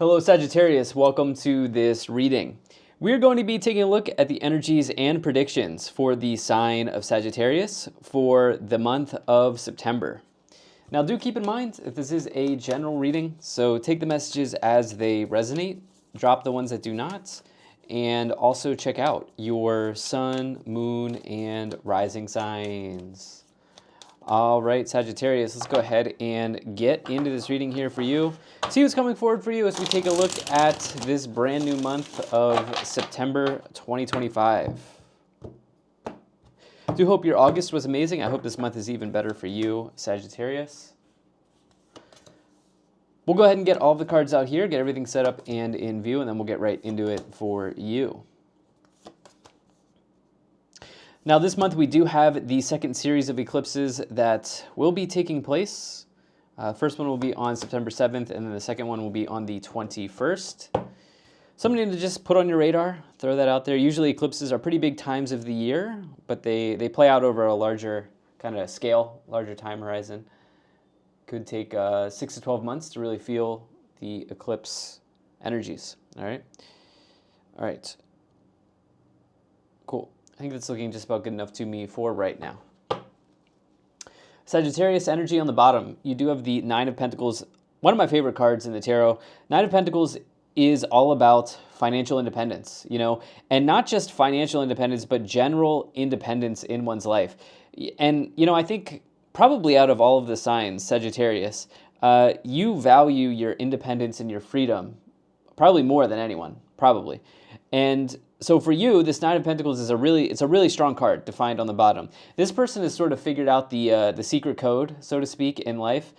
Hello Sagittarius, welcome to this reading. We're going to be taking a look at the energies and predictions for the sign of Sagittarius for the month of September. Now do keep in mind that this is a general reading, so take the messages as they resonate, drop the ones that do not, and also check out your sun, moon, and rising signs. All right, Sagittarius, let's go ahead and get into this reading here for you. See what's coming forward for you as we take a look at this brand new month of September 2025. Do hope your August was amazing. I hope this month is even better for you, Sagittarius. We'll go ahead and get all the cards out here, get everything set up and in view, and then we'll get right into it for you. Now this month we do have the second series of eclipses that will be taking place. First one will be on September 7th, and then the second one will be on the 21st. Something to just put on your radar, throw that out there. Usually eclipses are pretty big times of the year, but they play out over a larger kind of scale, larger time horizon. Could take 6 to 12 months to really feel the eclipse energies, all right? All right, cool. I think that's looking just about good enough to me for right now. Sagittarius energy on the bottom. You do have the Nine of Pentacles, one of my favorite cards in the tarot. Nine of Pentacles is all about financial independence, and not just financial independence, but general independence in one's life. And, I think probably out of all of the signs, Sagittarius, you value your independence and your freedom probably more than anyone, probably. And so for you, this Nine of Pentacles is a really strong card to find on the bottom. This person has sort of figured out the secret code, so to speak, in life.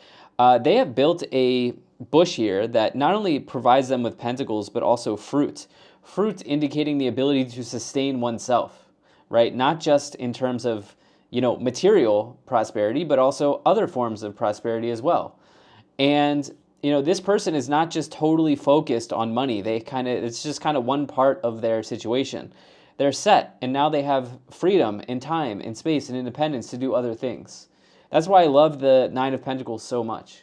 They have built a bush here that not only provides them with pentacles, but also fruit. Fruit indicating the ability to sustain oneself, right? Not just in terms of, material prosperity, but also other forms of prosperity as well. And this person is not just totally focused on money. It's just kind of one part of their situation. They're set, and now they have freedom and time and space and independence to do other things. That's why I love the Nine of Pentacles so much,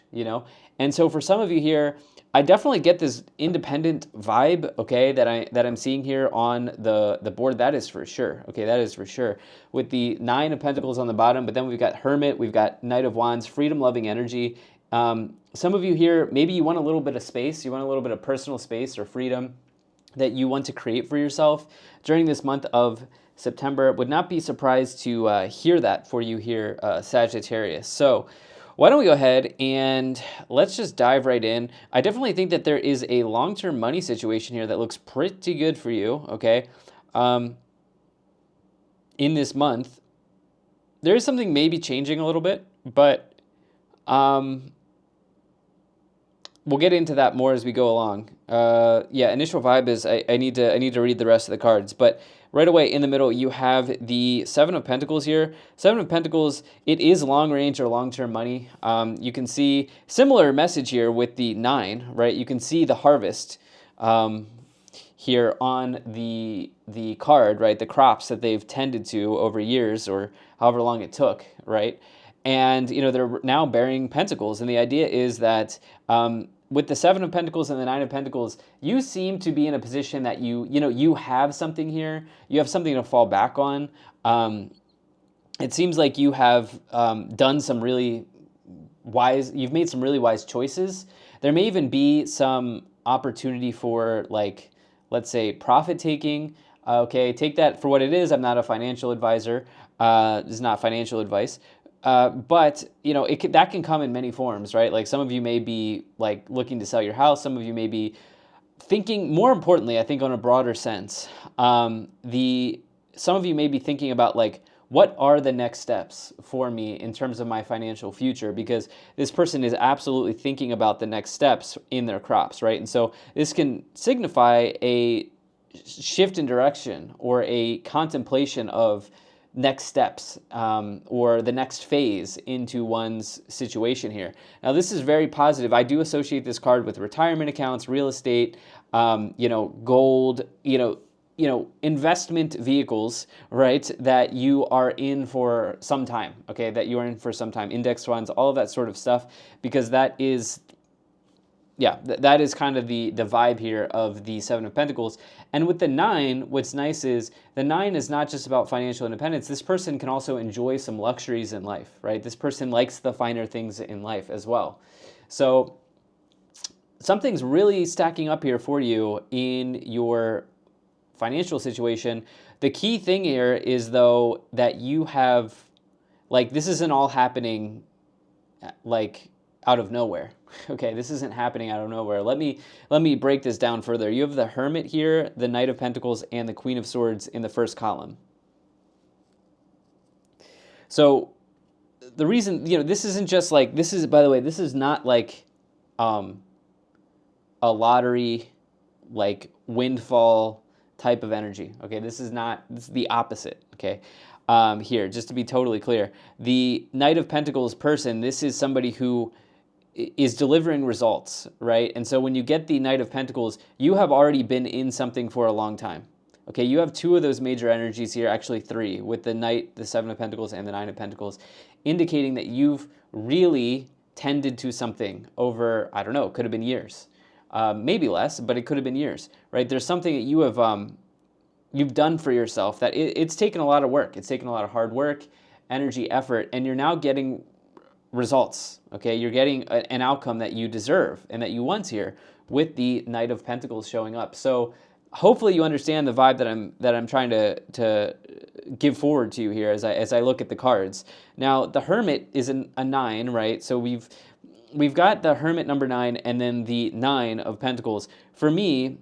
And so for some of you here, I definitely get this independent vibe, okay, that I'm seeing here on the board. That is for sure, okay, that is for sure. With the Nine of Pentacles on the bottom, but then we've got Hermit, we've got Knight of Wands, freedom-loving energy. Some of you here, maybe you want a little bit of space, you want a little bit of personal space or freedom that you want to create for yourself during this month of September. Would not be surprised to hear that for you here, Sagittarius. So why don't we go ahead and let's just dive right in. I definitely think that there is a long-term money situation here that looks pretty good for you, okay? In this month, there is something maybe changing a little bit, but we'll get into that more as we go along. Initial vibe is I need to read the rest of the cards, but right away in the middle you have the Seven of Pentacles here. Seven of Pentacles, it is long range or long-term money. You can see similar message here with the Nine, right? You can see the harvest here on the card, right? The crops that they've tended to over years or however long it took, right? And, they're now bearing pentacles. And the idea is that with the Seven of Pentacles and the Nine of Pentacles, you seem to be in a position that you have something here. You have something to fall back on. It seems like you have done some really wise, you've made some really wise choices. There may even be some opportunity for, like, let's say, profit taking. Okay, take that for what it is. I'm not a financial advisor. This is not financial advice. But that can come in many forms, right? Like some of you may be like looking to sell your house. Some of you may be thinking, more importantly, I think on a broader sense, some of you may be thinking about like, what are the next steps for me in terms of my financial future? Because this person is absolutely thinking about the next steps in their crops, right? And so this can signify a shift in direction or a contemplation of next steps or the next phase into one's situation here. Now, this is very positive. I do associate this card with retirement accounts, real estate, gold, investment vehicles, right, that you are in for some time, okay, index funds, all of that sort of stuff, because that is yeah, that is kind of the vibe here of the Seven of Pentacles. And with the Nine, what's nice is the Nine is not just about financial independence. This person can also enjoy some luxuries in life, right? This person likes the finer things in life as well. So something's really stacking up here for you in your financial situation. The key thing here is, though, that you have, like, this isn't all happening like out of nowhere. Okay, this isn't happening out of nowhere. Let me break this down further. You have the Hermit here, the Knight of Pentacles, and the Queen of Swords in the first column. So the reason, this isn't just like, this is, by the way, this is not like a lottery, like windfall type of energy. Okay, this is the opposite. Okay, here, just to be totally clear, the Knight of Pentacles person, this is somebody who is delivering results, right? And so when you get the Knight of Pentacles, you have already been in something for a long time. Okay, you have two of those major energies here, actually three, with the Knight, the Seven of Pentacles, and the Nine of Pentacles, indicating that you've really tended to something over, I don't know, it could have been years. Maybe less, but it could have been years, right? There's something that you have you've done for yourself that it's taken a lot of work. It's taken a lot of hard work, energy, effort, and you're now getting results. Okay, you're getting an outcome that you deserve and that you want here with the Knight of Pentacles showing up. So hopefully you understand the vibe that I'm trying to give forward to you here as I look at the cards. Now the Hermit is a 9, right? So we've got the Hermit number 9 and then the Nine of Pentacles. For me,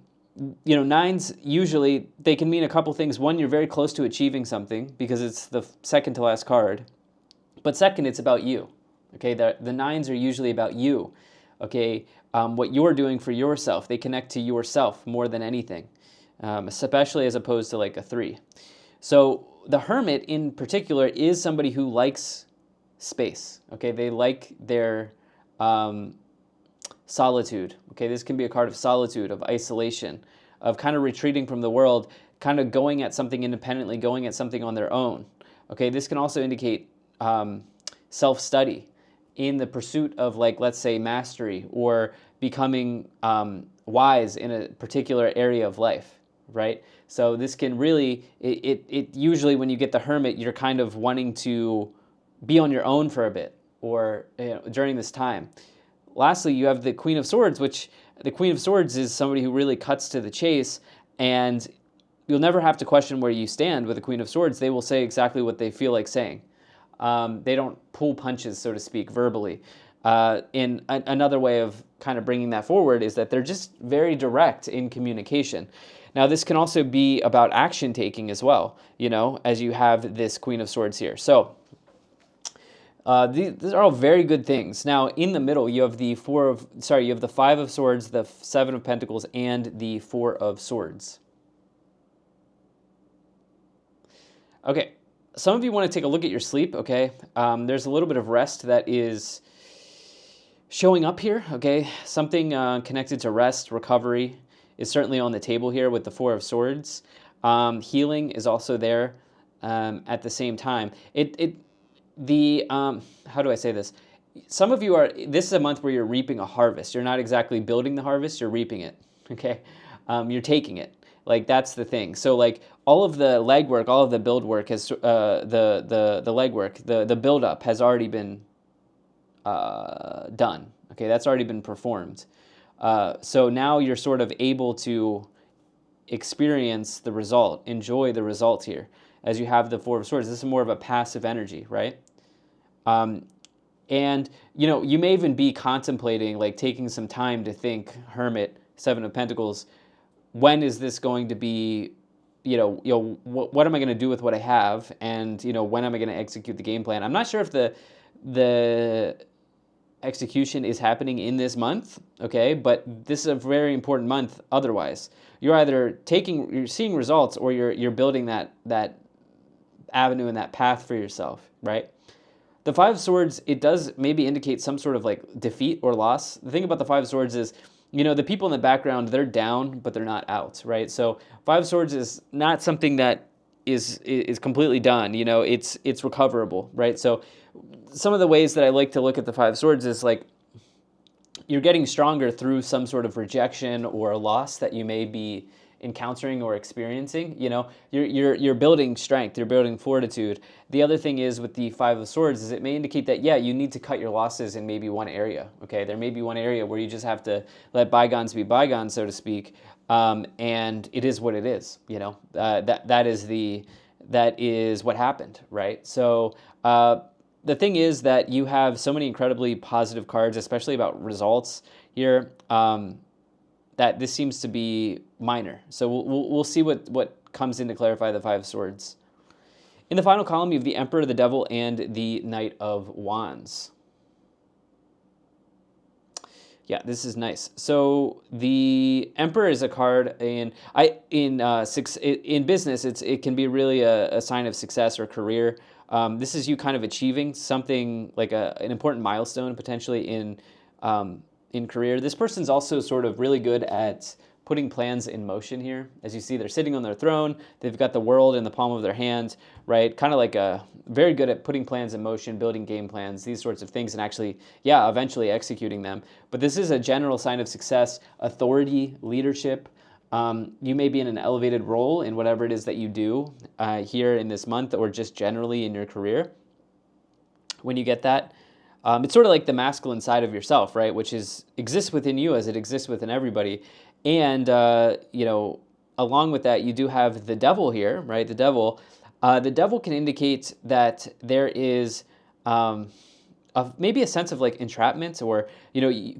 nines usually, they can mean a couple things. One, you're very close to achieving something because it's the second to last card. But second, it's about you. Okay, the nines are usually about you. Okay, what you're doing for yourself. They connect to yourself more than anything, especially as opposed to like a 3. So the Hermit in particular is somebody who likes space. Okay, they like their solitude. Okay, this can be a card of solitude, of isolation, of kind of retreating from the world, kind of going at something independently, going at something on their own. Okay, this can also indicate self-study in the pursuit of, like, let's say, mastery or becoming wise in a particular area of life, right? So this can really, it usually when you get the Hermit, you're kind of wanting to be on your own for a bit or during this time. Lastly, you have the Queen of Swords, which the Queen of Swords is somebody who really cuts to the chase, and you'll never have to question where you stand with the Queen of Swords. They will say exactly what they feel like saying. They don't pull punches, so to speak, verbally. In another way of kind of bringing that forward is that they're just very direct in communication. Now, this can also be about action taking as well, as you have this Queen of Swords here. So these are all very good things. Now, in the middle, you have the Five of Swords, the Seven of Pentacles, and the Four of Swords. Okay, some of you want to take a look at your sleep, okay? There's a little bit of rest that is showing up here, okay? Something connected to rest, recovery is certainly on the table here with the Four of Swords. Healing is also there at the same time. How do I say this? Some of you this is a month where you're reaping a harvest. You're not exactly building the harvest, you're reaping it, okay? You're taking it. Like, that's the thing. So, like, all of the legwork, all of the build work has, the legwork, the build up has already been done. Okay, that's already been performed. So now you're sort of able to experience the result, enjoy the result here, as you have the Four of Swords. This is more of a passive energy, right? And, you may even be contemplating, like, taking some time to think, Hermit, Seven of Pentacles, when is this going to be, what am I going to do with what I have? And, when am I going to execute the game plan? I'm not sure if the execution is happening in this month, okay? But this is a very important month otherwise. You're either seeing results, or you're building that avenue and that path for yourself, right? The Five of Swords, it does maybe indicate some sort of like defeat or loss. The thing about the Five of Swords is, the people in the background, they're down, but they're not out, right? So Five of Swords is not something that is completely done. It's recoverable, right? So some of the ways that I like to look at the Five of Swords is like, you're getting stronger through some sort of rejection or loss that you may be encountering or experiencing. You know, you're building strength, you're building fortitude. The other thing is with the Five of Swords is it may indicate that, yeah, you need to cut your losses in maybe one area. Okay, there may be one area where you just have to let bygones be bygones, so to speak. And it is what it is. You know, that is what happened, right? So the thing is that you have so many incredibly positive cards, especially about results here, that this seems to be minor. So we'll see what comes in to clarify the Five of Swords. In the final column, you have the Emperor, the Devil, and the Knight of Wands. Yeah, this is nice. So the Emperor is a card in business. It can be really a sign of success or career. This is you kind of achieving something like an important milestone potentially in career. This person's also sort of really good at putting plans in motion here. As you see, they're sitting on their throne. They've got the world in the palm of their hand, right? Kind of like very good at putting plans in motion, building game plans, these sorts of things, and actually, yeah, eventually executing them. But this is a general sign of success, authority, leadership. You may be in an elevated role in whatever it is that you do here in this month or just generally in your career. When you get that, it's sort of like the masculine side of yourself, right? Which exists within you as it exists within everybody. And, along with that, you do have the devil here, right? The devil can indicate that there is maybe a sense of like entrapment or,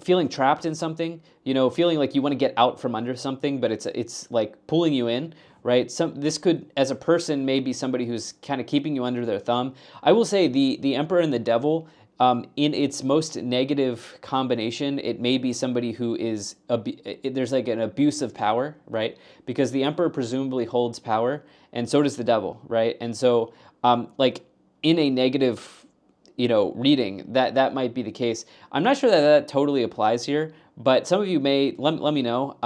feeling trapped in something, feeling like you want to get out from under something, but it's like pulling you in, right? This could, as a person, maybe somebody who's kind of keeping you under their thumb. I will say the Emperor and the Devil, in its most negative combination, it may be somebody who is, there's like an abuse of power, right? Because the Emperor presumably holds power, and so does the Devil, right? And so, like in a negative, reading, that might be the case. I'm not sure that totally applies here, but some of you may, let me know.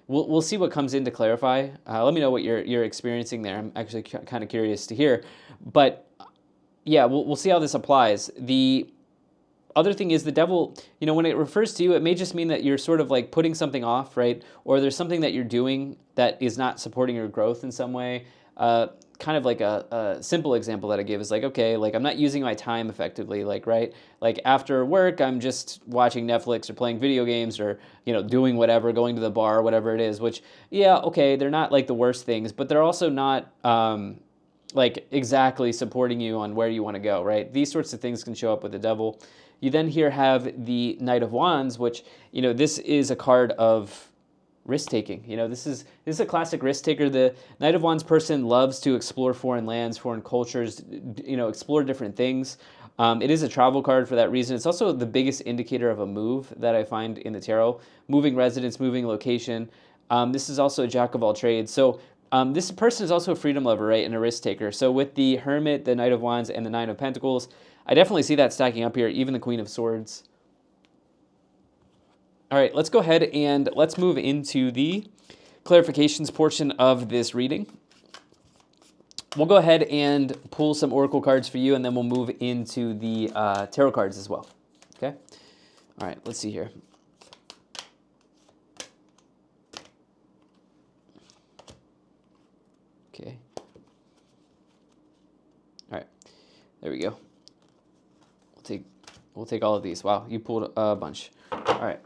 We'll see what comes in to clarify. Let me know what you're experiencing there. I'm actually kind of curious to hear. But yeah, we'll see how this applies. The other thing is the devil, when it refers to you, it may just mean that you're sort of like putting something off, right? Or there's something that you're doing that is not supporting your growth in some way. Kind of like a simple example that I give is like, okay, like I'm not using my time effectively, like, right? Like after work, I'm just watching Netflix or playing video games or, doing whatever, going to the bar, whatever it is, which, yeah, okay, they're not like the worst things, but they're also not, like exactly supporting you on where you want to go, right? These sorts of things can show up with the devil. You then here have the Knight of Wands, which, this is a card of risk-taking. This is a classic risk-taker. The Knight of Wands person loves to explore foreign lands, foreign cultures, explore different things. It is a travel card for that reason. It's also the biggest indicator of a move that I find in the tarot. Moving residence, moving location. This is also a jack of all trades. So this person is also a freedom lover, right, and a risk taker. So with the Hermit, the Knight of Wands, and the Nine of Pentacles, I definitely see that stacking up here, even the Queen of Swords. All right, let's go ahead and let's move into the clarifications portion of this reading. We'll go ahead and pull some oracle cards for you, and then we'll move into the tarot cards as well. Okay? All right, let's see here. Okay. All right, there we go. We'll take all of these. Wow, you pulled a bunch. All right.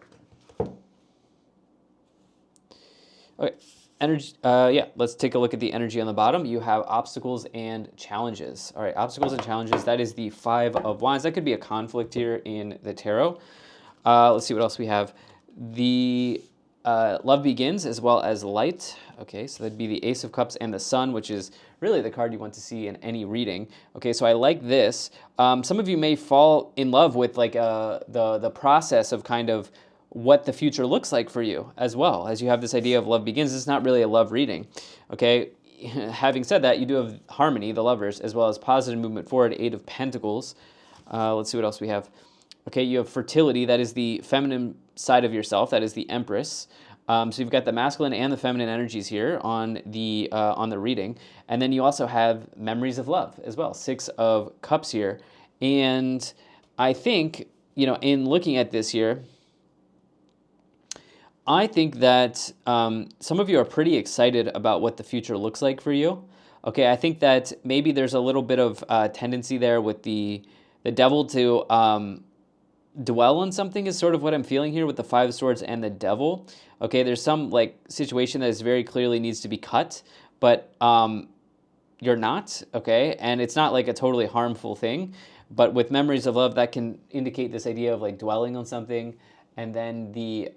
Okay, energy. Yeah, let's take a look at the energy on the bottom. You have obstacles and challenges. All right, obstacles and challenges. That is the Five of Wands. That could be a conflict here in the tarot. Let's see what else we have. The Love Begins as well as Light. Okay, so that'd be the Ace of Cups and the Sun, which is really the card you want to see in any reading. Okay, so I like this. Some of you may fall in love with like the process of kind of what the future looks like for you as well, as you have this idea of love begins. It's not really a love reading, okay? Having said that, you do have harmony, the lovers, as well as positive movement forward, Eight of Pentacles. Let's see what else we have. Okay, you have fertility. That is the feminine side of yourself. That is the Empress. So you've got the masculine and the feminine energies here on the reading. And then you also have memories of love as well, Six of Cups here. And I think, in looking at this here, I think that some of you are pretty excited about what the future looks like for you. Okay, I think that maybe there's a little bit of tendency there with the devil to dwell on something is sort of what I'm feeling here with the Five of Swords and the devil. Okay, there's some like situation that is very clearly needs to be cut, but you're not, okay? And it's not like a totally harmful thing, but with memories of love, that can indicate this idea of like dwelling on something, and then the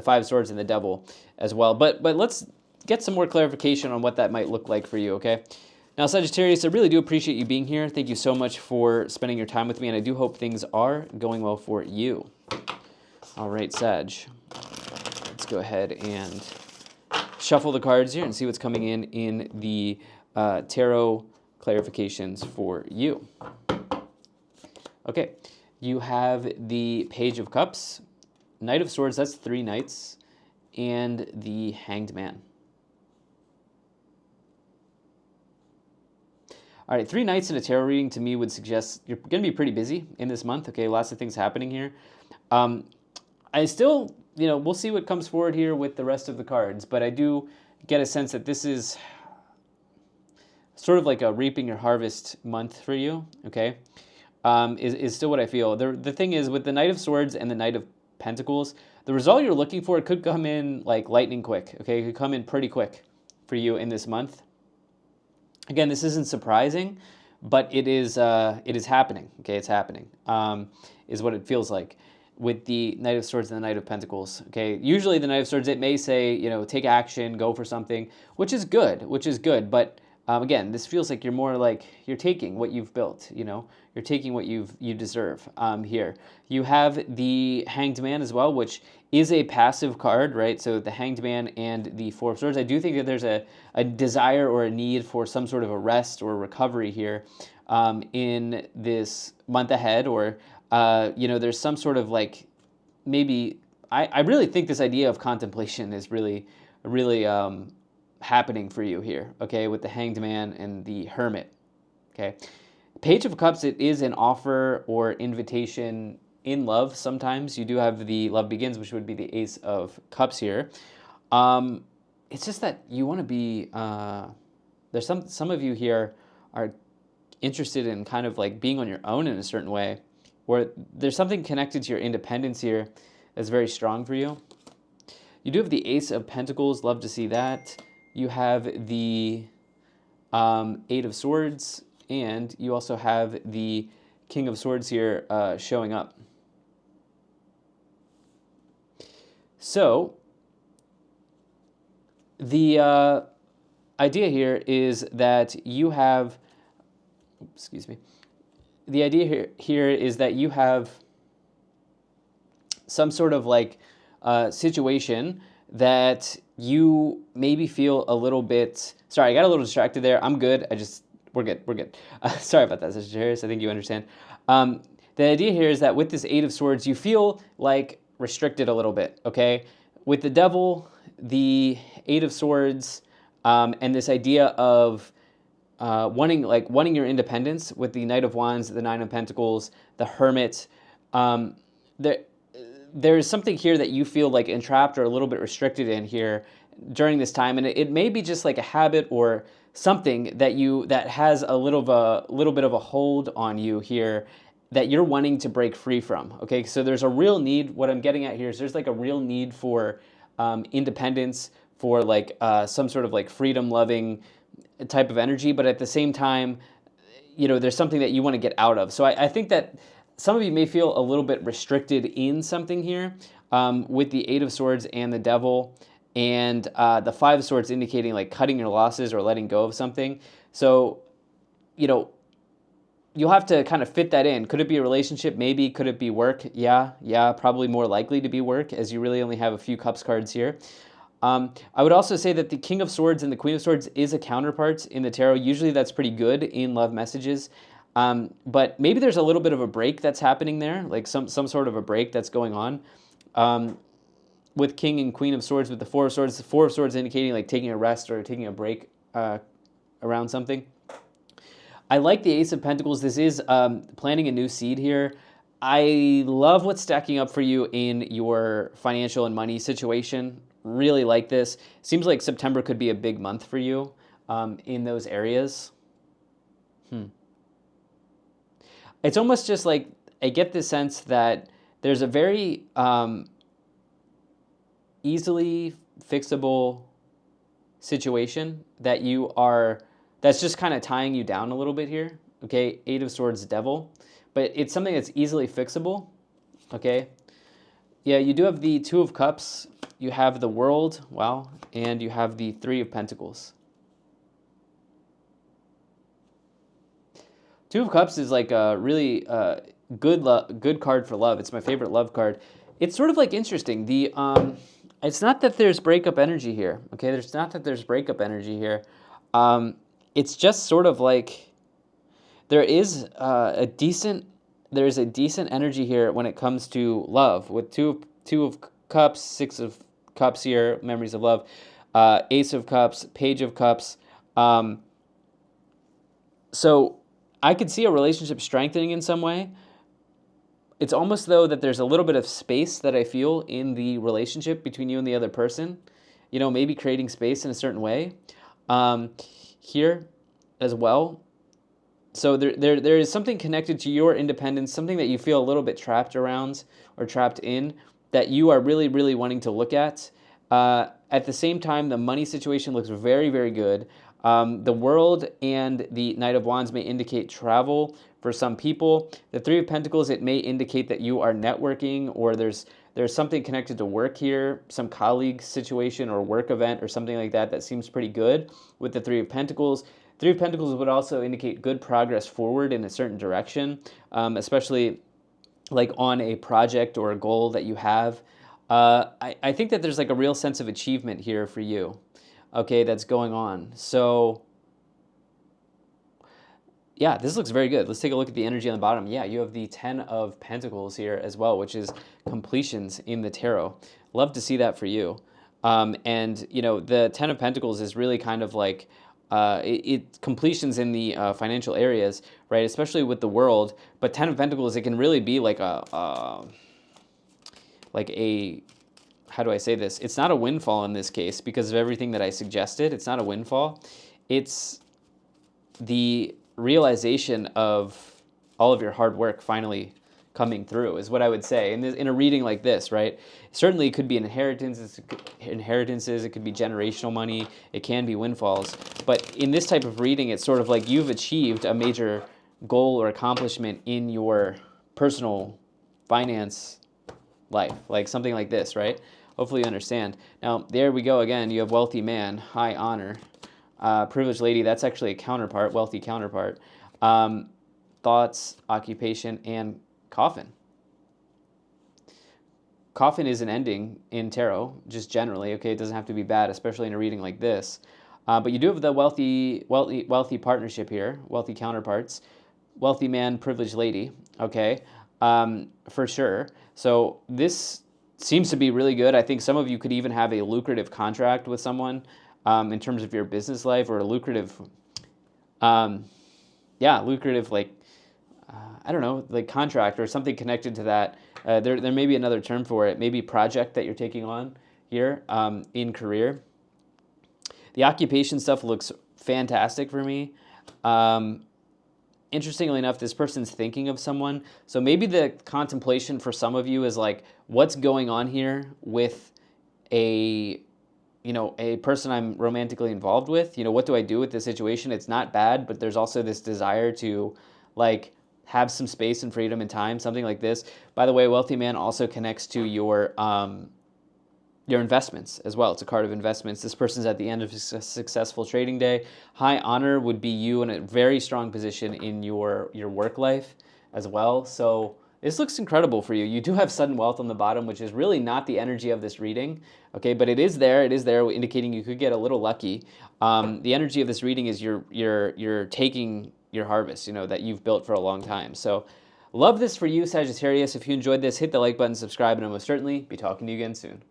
Five of Swords and the devil as well. But let's get some more clarification on what that might look like for you, okay? Now, Sagittarius, I really do appreciate you being here. Thank you so much for spending your time with me, and I do hope things are going well for you. All right, Sag. Let's go ahead and shuffle the cards here and see what's coming in the tarot clarifications for you. Okay, you have the Page of Cups, Knight of Swords, that's 3 knights, and the Hanged Man. All right, 3 nights in a tarot reading to me would suggest you're going to be pretty busy in this month. Okay, lots of things happening here. I still, we'll see what comes forward here with the rest of the cards, but I do get a sense that this is sort of like a reaping your harvest month for you, okay, is still what I feel. The thing is, with the Knight of Swords and the Knight of Pentacles, the result you're looking for could come in like lightning quick, okay? It could come in pretty quick for you in this month. Again, this isn't surprising, but it is happening. Okay, it's happening. Is what it feels like with the Knight of Swords and the Knight of Pentacles. Okay, usually the Knight of Swords, it may say, take action, go for something, which is good. But again, this feels like you're more like you're taking what you've built. You're taking what you deserve. Here, you have the Hanged Man as well, which is a passive card, right? So the Hanged Man and the Four of Swords. I do think that there's a desire or a need for some sort of a rest or recovery here in this month ahead, or there's some sort of like maybe I really think this idea of contemplation is really happening for you here. Okay, with the Hanged Man and the Hermit. Okay, Page of Cups. It is an offer or invitation in love. Sometimes you do have the Love Begins, which would be the Ace of Cups here. It's just that you want to be, there's some of you here are interested in kind of like being on your own in a certain way, where there's something connected to your independence here that's very strong for you. You do have the Ace of Pentacles, love to see that. You have the 8 of Swords, and you also have the King of Swords here showing up. So, the idea here is that you have, the idea here is that you have some sort of like situation that you maybe feel a little bit, sorry, I got a little distracted there. I'm good. We're good. Sorry about that, Sagittarius. I think you understand. The idea here is that with this 8 of Swords, you feel like restricted a little bit, okay? With the Devil, the 8 of Swords, and this idea of wanting your independence with the Knight of Wands, the 9 of Pentacles, the Hermit, there's something here that you feel like entrapped or a little bit restricted in here during this time, and it may be just like a habit or something that has a little bit of a hold on you here that you're wanting to break free from. Okay, so there's a real need. What I'm getting at here is there's like a real need for independence, for like some sort of like freedom-loving type of energy, but at the same time, there's something that you want to get out of. So I think that some of you may feel a little bit restricted in something here with the 8 of Swords and the Devil, and the 5 of Swords indicating like cutting your losses or letting go of something. So, you'll have to kind of fit that in. Could it be a relationship? Maybe. Could it be work? Yeah, probably more likely to be work, as you really only have a few Cups cards here. I would also say that the King of Swords and the Queen of Swords is a counterpart in the tarot. Usually that's pretty good in love messages. But maybe there's a little bit of a break that's happening there, like some sort of a break that's going on. With King and Queen of Swords, with the 4 of Swords, the 4 of Swords indicating like taking a rest or taking a break around something. I like the Ace of Pentacles. This is planting a new seed here. I love what's stacking up for you in your financial and money situation. Really like this. Seems like September could be a big month for you in those areas. It's almost just like I get the sense that there's a very easily fixable situation that you are, that's just kind of tying you down a little bit here. Okay, Eight of Swords, Devil, but it's something that's easily fixable. Okay, yeah, you do have the Two of Cups, you have the World, wow, and you have the Three of Pentacles. Two of Cups is like a really good card for love. It's my favorite love card. It's sort of like interesting. It's not that there's breakup energy here. Okay, there's not that there's breakup energy here. It's just sort of like there is there's a decent energy here when it comes to love with two of Cups, Six of Cups here, memories of love, Ace of Cups, Page of Cups. So I could see a relationship strengthening in some way. It's almost though that there's a little bit of space that I feel in the relationship between you and the other person. You know, maybe creating space in a certain way here as well. So there is something connected to your independence, something that you feel a little bit trapped around or trapped in that you are really, really wanting to look at. At the same time, the money situation looks very, very good. The World and the Knight of Wands may indicate travel for some people. The Three of Pentacles, it may indicate that you are networking or there's something connected to work here, some colleague situation or work event or something like that that seems pretty good with the Three of Pentacles. Three of Pentacles would also indicate good progress forward in a certain direction, especially like on a project or a goal that you have. I think that there's like a real sense of achievement here for you, okay, that's going on. So yeah, this looks very good. Let's take a look at the energy on the bottom. Yeah, you have the Ten of Pentacles here as well, which is completions in the tarot. Love to see that for you. And, you know, the Ten of Pentacles is really kind of like it completions in the financial areas, right? Especially with the World. But Ten of Pentacles, it can really be like a how do I say this? It's not a windfall in this case because of everything that I suggested. It's not a windfall. It's the realization of all of your hard work finally coming through is what I would say in a reading like this, right? Certainly it could be inheritances, it could be generational money, it can be windfalls. But in this type of reading, it's sort of like you've achieved a major goal or accomplishment in your personal finance life, like something like this, right? Hopefully you understand. Now, there we go again. You have wealthy man, high honor. Privileged lady, that's actually a counterpart, wealthy counterpart. Thoughts, occupation, and coffin. Coffin is an ending in tarot, just generally. Okay, it doesn't have to be bad, especially in a reading like this. But you do have the wealthy partnership here, wealthy counterparts, wealthy man, privileged lady. Okay, for sure. So this seems to be really good. I think some of you could even have a lucrative contract with someone in terms of your business life, or a lucrative, lucrative like I don't know, like contract or something connected to that. There may be another term for it. Maybe project that you're taking on here in career. The occupation stuff looks fantastic for me. Interestingly enough, this person's thinking of someone. So maybe the contemplation for some of you is like, what's going on here with a person I'm romantically involved with? You know, what do I do with this situation? It's not bad, but there's also this desire to like have some space and freedom and time, something like this. By the way, wealthy man also connects to your investments as well. It's a card of investments. This person's at the end of a successful trading day. High honor would be you in a very strong position in your work life as well. So this looks incredible for you. You do have sudden wealth on the bottom, which is really not the energy of this reading, okay? But it is there. It is there, indicating you could get a little lucky. The energy of this reading is you're taking your harvest, you know, that you've built for a long time. So love this for you, Sagittarius. If you enjoyed this, hit the like button, subscribe, and I'll most certainly be talking to you again soon.